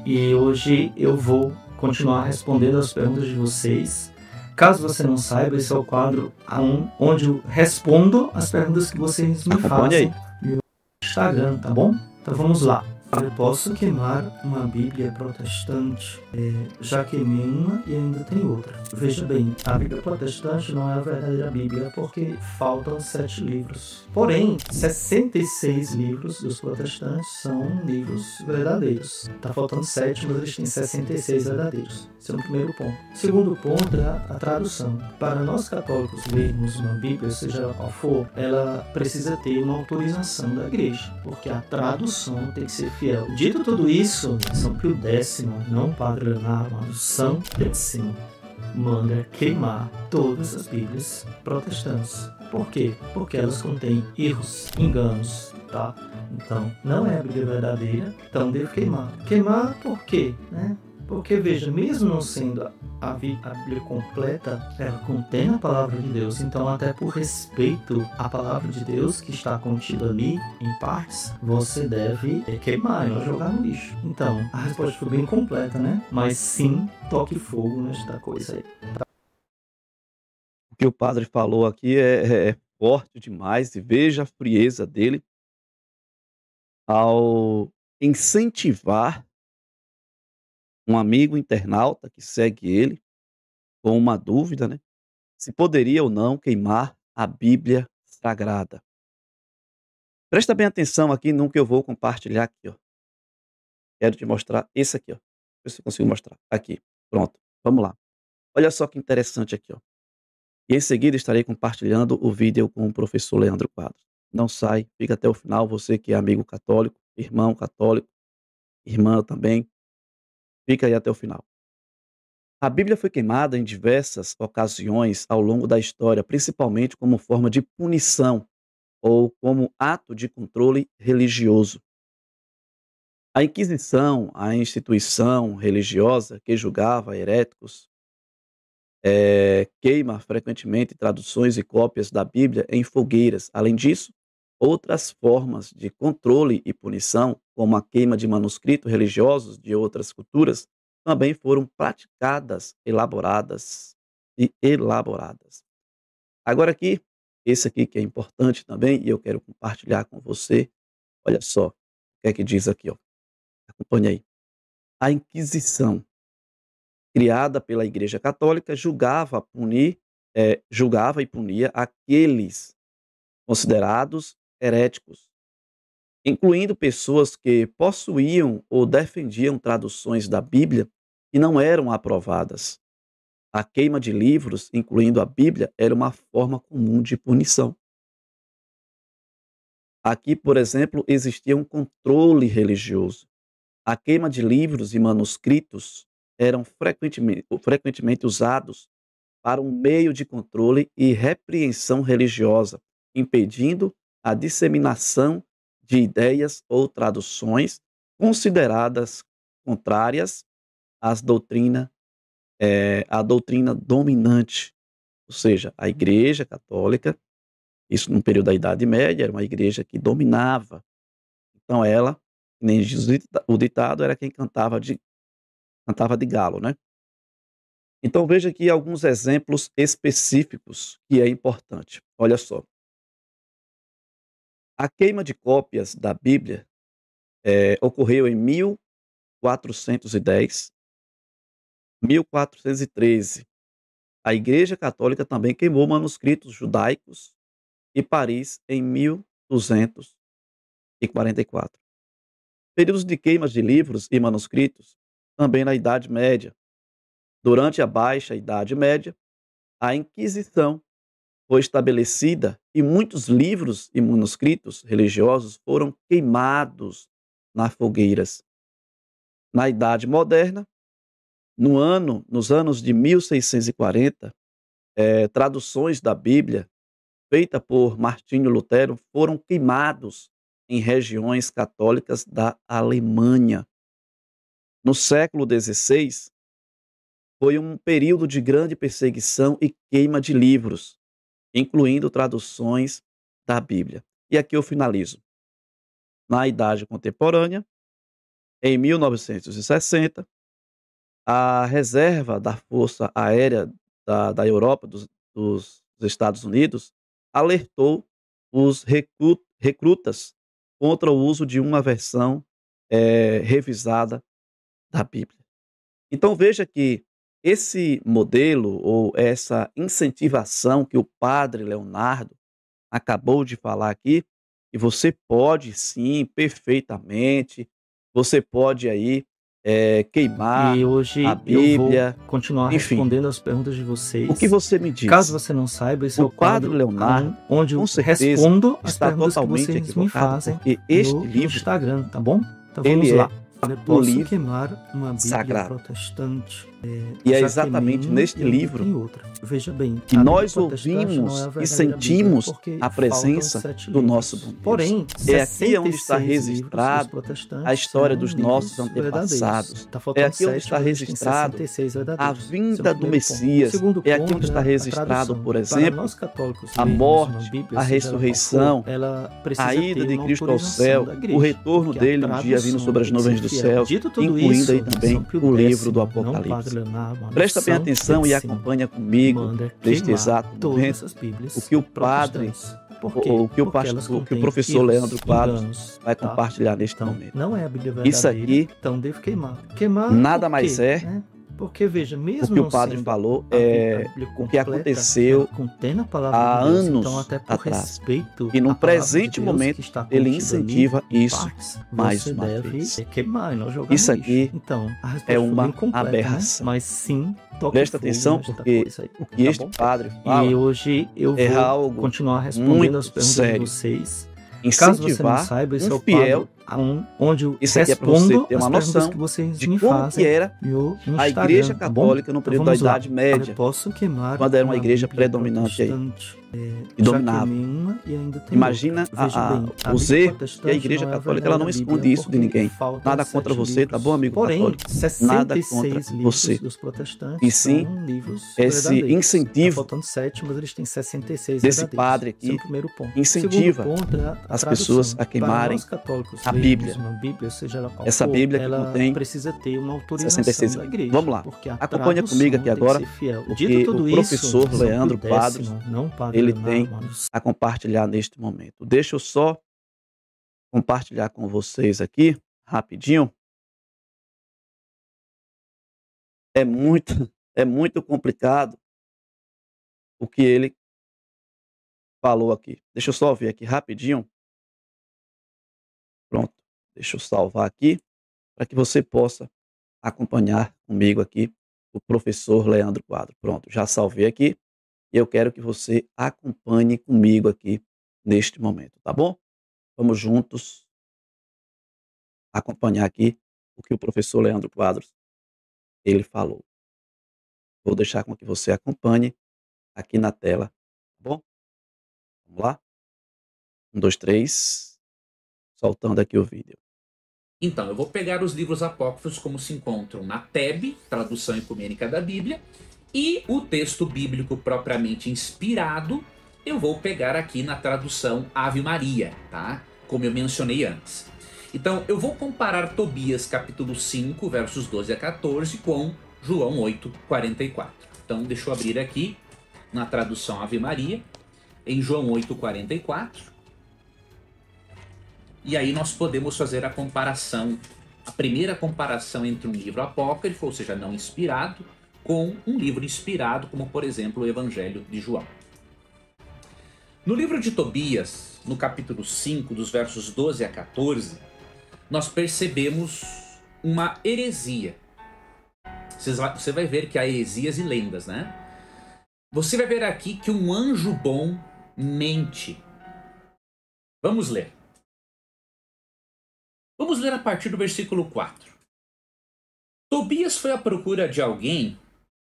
e hoje eu vou continuar respondendo as perguntas de vocês. Caso você não saiba, esse é o quadro onde eu respondo as perguntas que vocês me Acompanhe aí. fazem no Instagram, tá bom? Então vamos lá. Eu posso queimar uma Bíblia protestante? Já queimei uma e ainda tem outra. Veja bem, a Bíblia protestante não é a verdadeira Bíblia porque faltam 7 livros. Porém, 66 livros dos protestantes são livros verdadeiros. Tá faltando 7, mas eles têm 66 verdadeiros. Esse é o primeiro ponto. O segundo ponto é a tradução. Para nós católicos lermos uma Bíblia, seja ela qual for, ela precisa ter uma autorização da igreja, porque a tradução tem que ser fiel. Dito tudo isso, São Pio X, não Padre Leonardo, mas São X, manda queimar todas as Bíblias protestantes. Por quê? Porque elas contêm erros, enganos, tá? Então, não é a Bíblia verdadeira, então deve queimar. Queimar por quê? Porque, veja, mesmo não sendo a Bíblia completa, ela contém a palavra de Deus. Então, até por respeito à palavra de Deus que está contida ali, em partes, você deve queimar e não jogar no lixo. Então, a resposta foi bem completa, né? Mas sim, toque fogo nesta coisa aí. O que o padre falou aqui é forte demais, e veja a frieza dele ao incentivar um amigo internauta que segue ele com uma dúvida, né, se poderia ou não queimar a Bíblia Sagrada. Presta bem atenção aqui no que eu vou compartilhar aqui, ó. Quero te mostrar esse aqui, ó. Ver se eu consigo mostrar. Aqui, pronto, vamos lá. Olha só que interessante aqui, ó. E em seguida estarei compartilhando o vídeo com o professor Leandro Quadros. Não sai, fica até o final, você que é amigo católico, irmão católico, irmã também, fica aí até o final. A Bíblia foi queimada em diversas ocasiões ao longo da história, principalmente como forma de punição ou como ato de controle religioso. A Inquisição, a instituição religiosa que julgava heréticos, queima frequentemente traduções e cópias da Bíblia em fogueiras. Além disso, outras formas de controle e punição, como a queima de manuscritos religiosos de outras culturas, também foram praticadas, elaboradas. Agora aqui, esse aqui que é importante também, e eu quero compartilhar com você, olha só, o que é que diz aqui, ó. Acompanhe aí. A Inquisição, criada pela Igreja Católica, julgava e punia aqueles considerados heréticos, incluindo pessoas que possuíam ou defendiam traduções da Bíblia que não eram aprovadas. A queima de livros, incluindo a Bíblia, era uma forma comum de punição. Aqui, por exemplo, existia um controle religioso. A queima de livros e manuscritos eram frequentemente usados para um meio de controle e repreensão religiosa, impedindo a disseminação de ideias ou traduções consideradas contrárias à doutrina dominante, ou seja, a Igreja Católica. Isso no período da Idade Média, era uma igreja que dominava. Então ela, nem diz o ditado, era quem cantava de galo, né? Então veja aqui alguns exemplos específicos que é importante. Olha só. A queima de cópias da Bíblia ocorreu em 1410, 1413. A Igreja Católica também queimou manuscritos judaicos em Paris em 1244. Períodos de queimas de livros e manuscritos também na Idade Média. Durante a Baixa Idade Média, a Inquisição foi estabelecida e muitos livros e manuscritos religiosos foram queimados nas fogueiras. Na Idade Moderna, nos anos de 1640, traduções da Bíblia feitas por Martinho Lutero foram queimados em regiões católicas da Alemanha. No século XVI, foi um período de grande perseguição e queima de livros, incluindo traduções da Bíblia. E aqui eu finalizo. Na Idade Contemporânea, Em 1960, a reserva da Força Aérea da Europa, dos Estados Unidos, alertou os recrutas contra o uso de uma versão revisada da Bíblia. Então veja que esse modelo ou essa incentivação que o padre Leonardo acabou de falar aqui, e você pode sim, perfeitamente, você pode aí, queimar E a hoje eu vou Bíblia, continuar enfim. respondendo as perguntas de O que vocês. você me Caso diz? você não saiba, esse é O o padre quadro Leonardo, onde com eu certeza, respondo as está perguntas que totalmente vocês me equivocado, fazem porque este no livro, Instagram, tá bom? Então vamos ele lá. é Eu um posso livro queimar uma Bíblia sagrado. protestante. E é Já exatamente queimei uma neste e ainda livro tem outra. Veja bem, que a Bíblia nós protestante não é a ouvimos e verdadeira Bíblia sentimos porque a faltam presença 7 do nosso bom livros. Deus. Porém, É aqui onde está 66 livros dos registrado a protestantes história são dos nossos livros verdadeiros. antepassados. Tá É faltando aqui onde 7, está mas eles têm registrado 66 a verdadeiros. Esse é o vinda do primeiro ponto. O Messias. segundo É aqui ponto onde é está a registrado, tradução. por Para exemplo, nós católicos a lermos uma morte, Bíblia, a seja ela qual for, ressurreição, ela precisa a ida ter de uma Cristo ao autorização céu, da o igreja, retorno porque a dele um dia vindo tradução sobre as tem que ser nuvens dos fiel. céus, Dito tudo incluindo aí isso, também São Pio o livro do X, não Padre Apocalipse. Leonardo, mas Presta bem São atenção e X, acompanha comigo, manda neste queimar exato todas momento, as Bíblias o que o padre, protestantes. Por quê? o que o, Porque elas o que o contêm professor erros, Leandro Quadros enganos, vai tá? compartilhar neste Então, momento. não é a Bíblia Isso verdadeira, aqui então devo queimar. Queimar nada por mais quê? é Né? Porque, veja, o mesmo que o não padre sendo falou, a é Bíblia o que completa, aconteceu ela contém a palavra há de Deus, então anos até por atrás. respeito E à no palavra de presente Deus momento, que está ele contida ali incentiva em isso partes, mais você uma deve vez. queimar e não jogar Isso no lixo. aqui Então, a resposta é foi bem uma completa, aberração. né? Mas sim, toque Presta fogo atenção, nesta porque coisa aí, o que tá este bom? padre E fala hoje eu é vou algo continuar respondendo as muito perguntas de sério. vocês. Caso você não Incentivar saiba, esse um é o fiel. quadro onde eu Isso aqui é para você respondo ter as uma perguntas noção que vocês de me como que fazem era no a Igreja Instagram, tá bom? Católica no Então período da vamos lá. Idade Média, Eu posso queimar quando era uma uma igreja Bíblia predominante aí, protestante. que Já dominava. queimei uma e ainda tem Imagina outra. Veja bem, a os Bíblia erros, e a protestante Igreja não é a Católica ela não verdadeira esconde Bíblia isso de porque ninguém. faltam Nada contra 7 você, tá bom, livros. amigo Porém, católico? Nada contra 66 livros você. dos protestantes E sim, são livros esse verdadeiros. Tá incentivo faltando 7, mas eles têm 66 desse verdadeiros. padre Esse é o aqui primeiro ponto. O incentiva segundo ponto é a as tradução. pessoas a Para queimarem nós católicos a lermos Bíblia. uma Bíblia, seja ela qual Essa for, Bíblia que ela contém precisa ter uma autorização 66 da livros. igreja. Vamos lá. Porque a Acompanha comigo aqui tradução tem agora, que ser fiel. Dito porque tudo o isso, professor São Leandro Pio Quadros, X, não Padre ele tem Leonardo, mas a compartilhar neste momento. Deixa eu só compartilhar com vocês aqui, rapidinho. É muito, é muito complicado o que ele falou aqui. Deixa eu só ver aqui rapidinho. Pronto. Deixa eu salvar aqui para que você possa acompanhar comigo aqui o professor Leandro Quadro. Pronto, já salvei aqui e eu quero que você acompanhe comigo aqui neste momento, tá bom? Vamos juntos acompanhar aqui o que o professor Leandro Quadros ele falou. Vou deixar com que você acompanhe aqui na tela, tá bom? Vamos lá? 1, 2, 3, soltando aqui o vídeo. Então, eu vou pegar os livros apócrifos como se encontram na TEB, Tradução Ecumênica da Bíblia, e o texto bíblico propriamente inspirado, eu vou pegar aqui na tradução Ave Maria, tá? Como eu mencionei antes. Então, eu vou comparar Tobias capítulo 5, versos 12 a 14, com João 8, 44. Então, deixa eu abrir aqui na tradução Ave Maria, em João 8, 44. E aí nós podemos fazer a comparação, a primeira comparação entre um livro apócrifo, ou seja, não inspirado, com um livro inspirado, como por exemplo o Evangelho de João. No livro de Tobias, no capítulo 5, dos versos 12 a 14, nós percebemos uma heresia. Você vai ver que há heresias e lendas, né? Você vai ver aqui que um anjo bom mente. Vamos ler. Vamos ler a partir do versículo 4. Tobias foi à procura de alguém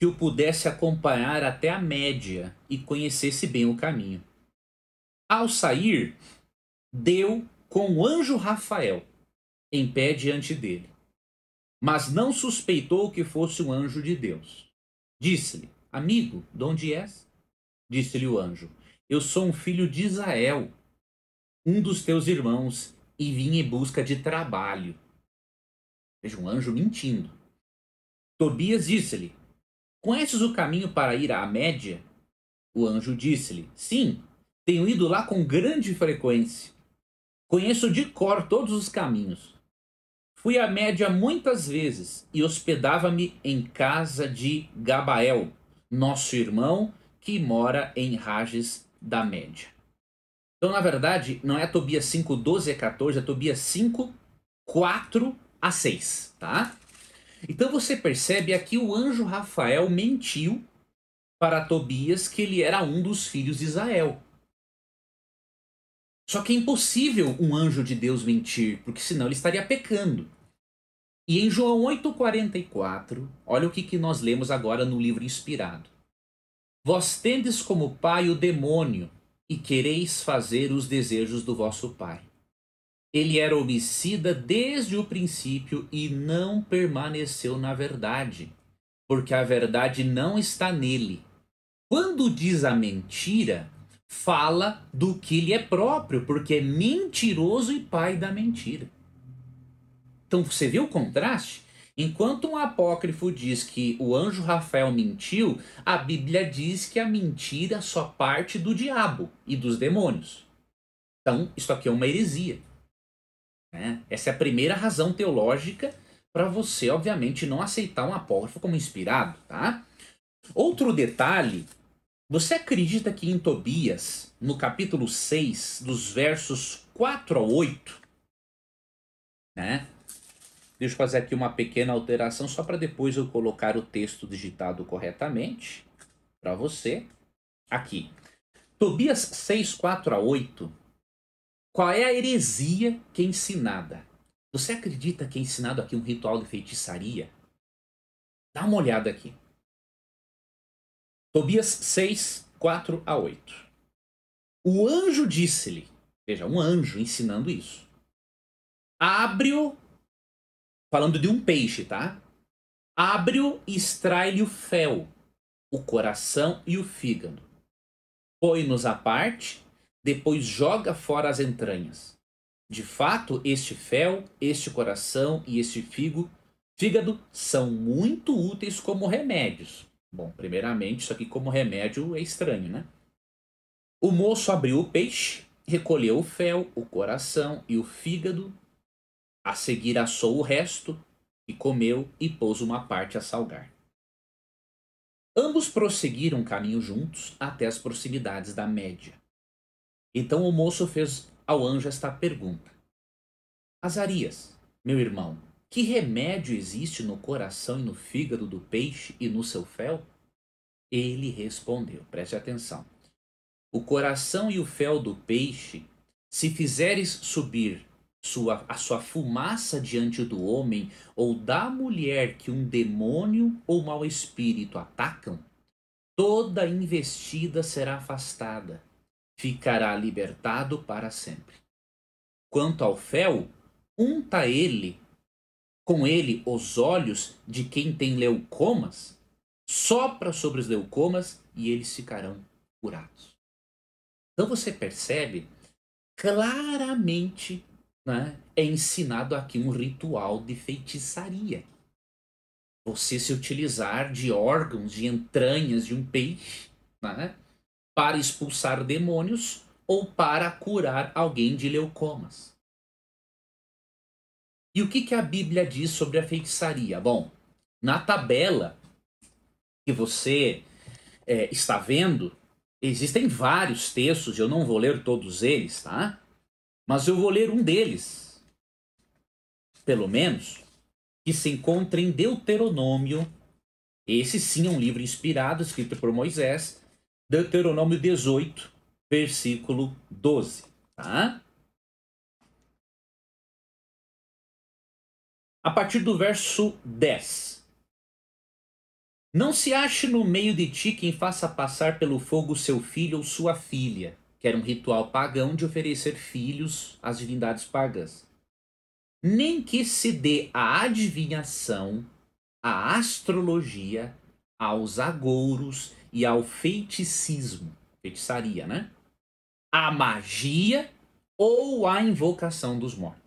que o pudesse acompanhar até a Média e conhecesse bem o caminho. Ao sair, deu com o anjo Rafael, em pé diante dele. Mas não suspeitou que fosse um anjo de Deus. Disse-lhe: Amigo, de onde és? Disse-lhe o anjo: Eu sou um filho de Israel, um dos teus irmãos, e vim em busca de trabalho. Veja, um anjo mentindo. Tobias disse-lhe: Conheces o caminho para ir à Média? O anjo disse-lhe: Sim, tenho ido lá com grande frequência. Conheço de cor todos os caminhos. Fui à Média muitas vezes e hospedava-me em casa de Gabael, nosso irmão, que mora em Rages da Média. Então, na verdade, não é Tobias 5, 12 a 14, é Tobias 5, 4 a 6, tá? Então você percebe aqui o anjo Rafael mentiu para Tobias que ele era um dos filhos de Israel. Só que é impossível um anjo de Deus mentir, porque senão ele estaria pecando. E em João 8,44, olha o que nós lemos agora no livro inspirado. Vós tendes como pai o demônio, e quereis fazer os desejos do vosso pai. Ele era homicida desde o princípio e não permaneceu na verdade, porque a verdade não está nele. Quando diz a mentira, fala do que lhe é próprio, porque é mentiroso e pai da mentira. Então você vê o contraste? Enquanto um apócrifo diz que o anjo Rafael mentiu, a Bíblia diz que a mentira só parte do diabo e dos demônios. Então, isso aqui é uma heresia. Né? Essa é a primeira razão teológica para você, obviamente, não aceitar um apócrifo como inspirado. Tá? Outro detalhe, você acredita que em Tobias, no capítulo 6, dos versos 4 a 8, né? Deixa eu fazer aqui uma pequena alteração só para depois eu colocar o texto digitado corretamente para você. Aqui. Tobias 6, 4 a 8. Qual é a heresia que é ensinada? Você acredita que é ensinado aqui um ritual de feitiçaria? Dá uma olhada aqui. Tobias 6, 4 a 8. O anjo disse-lhe, veja, um anjo ensinando isso. Abre-o, falando de um peixe, tá? Abre-o e extrai-lhe o fel, o coração e o fígado. Põe-nos à parte, depois joga fora as entranhas. De fato, este fel, este coração e este fígado são muito úteis como remédios. Bom, primeiramente, isso aqui como remédio é estranho, né? O moço abriu o peixe, recolheu o fel, o coração e o fígado. A seguir assou o resto, e comeu e pôs uma parte a salgar. Ambos prosseguiram caminho juntos até as proximidades da Média. Então o moço fez ao anjo esta pergunta: Azarias, meu irmão, que remédio existe no coração e no fígado do peixe e no seu fel? Ele respondeu, preste atenção. O coração e o fel do peixe, se fizeres subir a sua fumaça diante do homem ou da mulher que um demônio ou mau espírito atacam, toda investida será afastada, ficará libertado para sempre. Quanto ao fel, unta com ele os olhos de quem tem leucomas, sopra sobre os leucomas e eles ficarão curados. Então você percebe claramente, né, é ensinado aqui um ritual de feitiçaria. Você se utilizar de órgãos, de entranhas de um peixe, né, para expulsar demônios ou para curar alguém de leucomas. E o que a Bíblia diz sobre a feitiçaria? Bom, na tabela que você está vendo, existem vários textos, eu não vou ler todos eles, tá? Mas eu vou ler um deles, pelo menos, que se encontra em Deuteronômio. Esse sim é um livro inspirado, escrito por Moisés, Deuteronômio 18, versículo 12, tá? A partir do verso 10. Não se ache no meio de ti quem faça passar pelo fogo seu filho ou sua filha, que era um ritual pagão de oferecer filhos às divindades pagãs. Nem que se dê a adivinhação, a astrologia, aos agouros e ao feiticismo, feitiçaria, né? A magia ou a invocação dos mortos.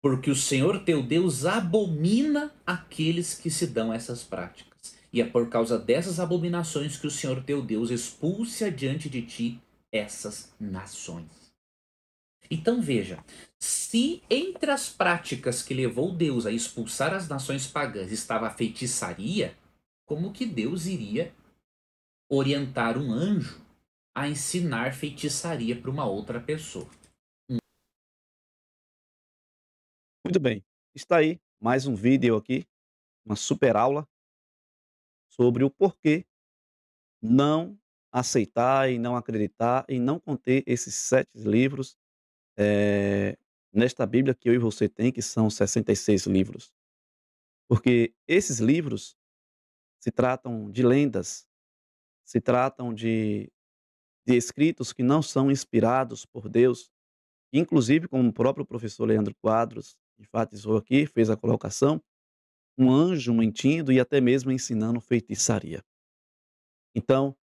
porque o Senhor teu Deus abomina aqueles que se dão essas práticas. E é por causa dessas abominações que o Senhor teu Deus expulse adiante de ti essas nações. Então veja, se entre as práticas que levou Deus a expulsar as nações pagãs estava a feitiçaria, como que Deus iria orientar um anjo a ensinar feitiçaria para uma outra pessoa? Muito bem. Está aí mais um vídeo aqui, uma super aula sobre o porquê não aceitar e não acreditar e não conter esses 7 livros, eh, nesta Bíblia que eu e você tem, que são 66 livros. Porque esses livros se tratam de lendas, se tratam de escritos que não são inspirados por Deus, inclusive como o próprio professor Leandro Quadros enfatizou aqui, fez a colocação, um anjo mentindo e até mesmo ensinando feitiçaria. Então,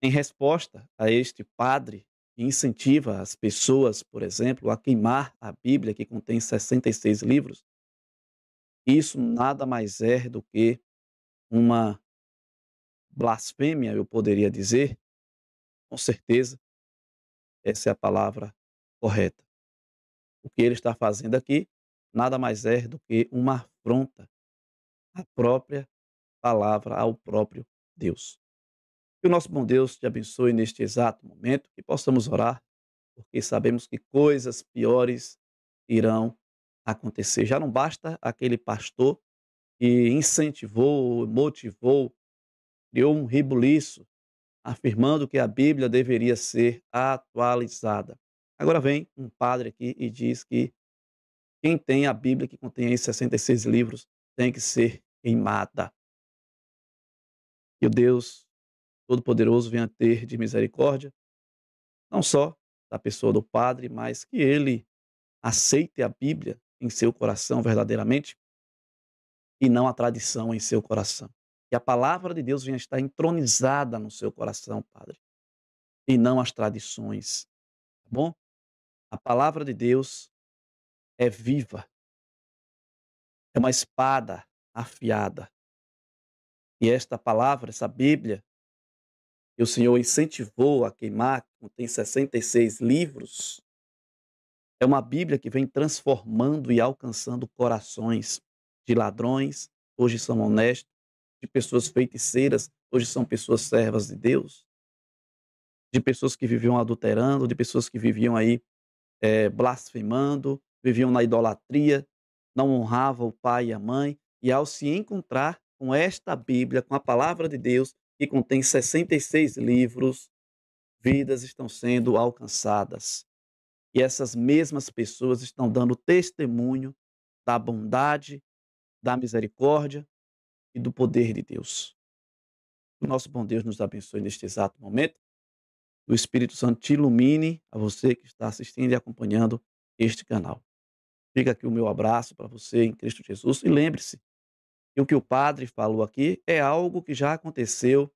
em resposta a este padre que incentiva as pessoas, por exemplo, a queimar a Bíblia, que contém 66 livros, isso nada mais é do que uma blasfêmia, eu poderia dizer, com certeza, essa é a palavra correta. O que ele está fazendo aqui nada mais é do que uma afronta à própria palavra, ao próprio Deus. Que o nosso bom Deus te abençoe neste exato momento, que possamos orar, porque sabemos que coisas piores irão acontecer. Já não basta aquele pastor que incentivou, motivou, criou um rebuliço, afirmando que a Bíblia deveria ser atualizada. Agora vem um padre aqui e diz que quem tem a Bíblia, que contém aí 66 livros, tem que ser queimada. Que o Deus Todo-Poderoso venha ter de misericórdia, não só da pessoa do padre, mas que ele aceite a Bíblia em seu coração verdadeiramente e não a tradição em seu coração. Que a palavra de Deus venha estar entronizada no seu coração, padre, e não as tradições, tá bom? A palavra de Deus é viva, é uma espada afiada. E esta palavra, essa Bíblia, que o Senhor incentivou a queimar, que contém 66 livros, é uma Bíblia que vem transformando e alcançando corações de ladrões, hoje são honestos, de pessoas feiticeiras, hoje são pessoas servas de Deus, de pessoas que viviam adulterando, de pessoas que viviam aí blasfemando, viviam na idolatria, não honravam o pai e a mãe, e ao se encontrar com esta Bíblia, com a palavra de Deus, que contém 66 livros, vidas estão sendo alcançadas. E essas mesmas pessoas estão dando testemunho da bondade, da misericórdia e do poder de Deus. O nosso bom Deus nos abençoe neste exato momento. O Espírito Santo te ilumine, a você que está assistindo e acompanhando este canal. Fica aqui o meu abraço para você em Cristo Jesus. E lembre-se que o que o padre falou aqui é algo que já aconteceu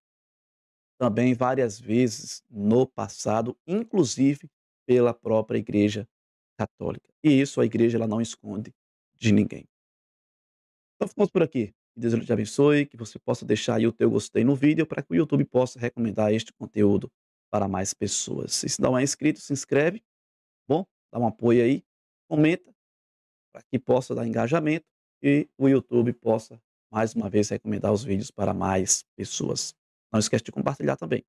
também várias vezes no passado, inclusive pela própria Igreja Católica. E isso a Igreja ela não esconde de ninguém. Então ficamos por aqui. Que Deus te abençoe, que você possa deixar aí o teu gostei no vídeo para que o YouTube possa recomendar este conteúdo para mais pessoas. E se não é inscrito, se inscreve, bom? Dá um apoio aí, comenta, para que possa dar engajamento e o YouTube possa, mais uma vez, recomendar os vídeos para mais pessoas. Não esquece de compartilhar também.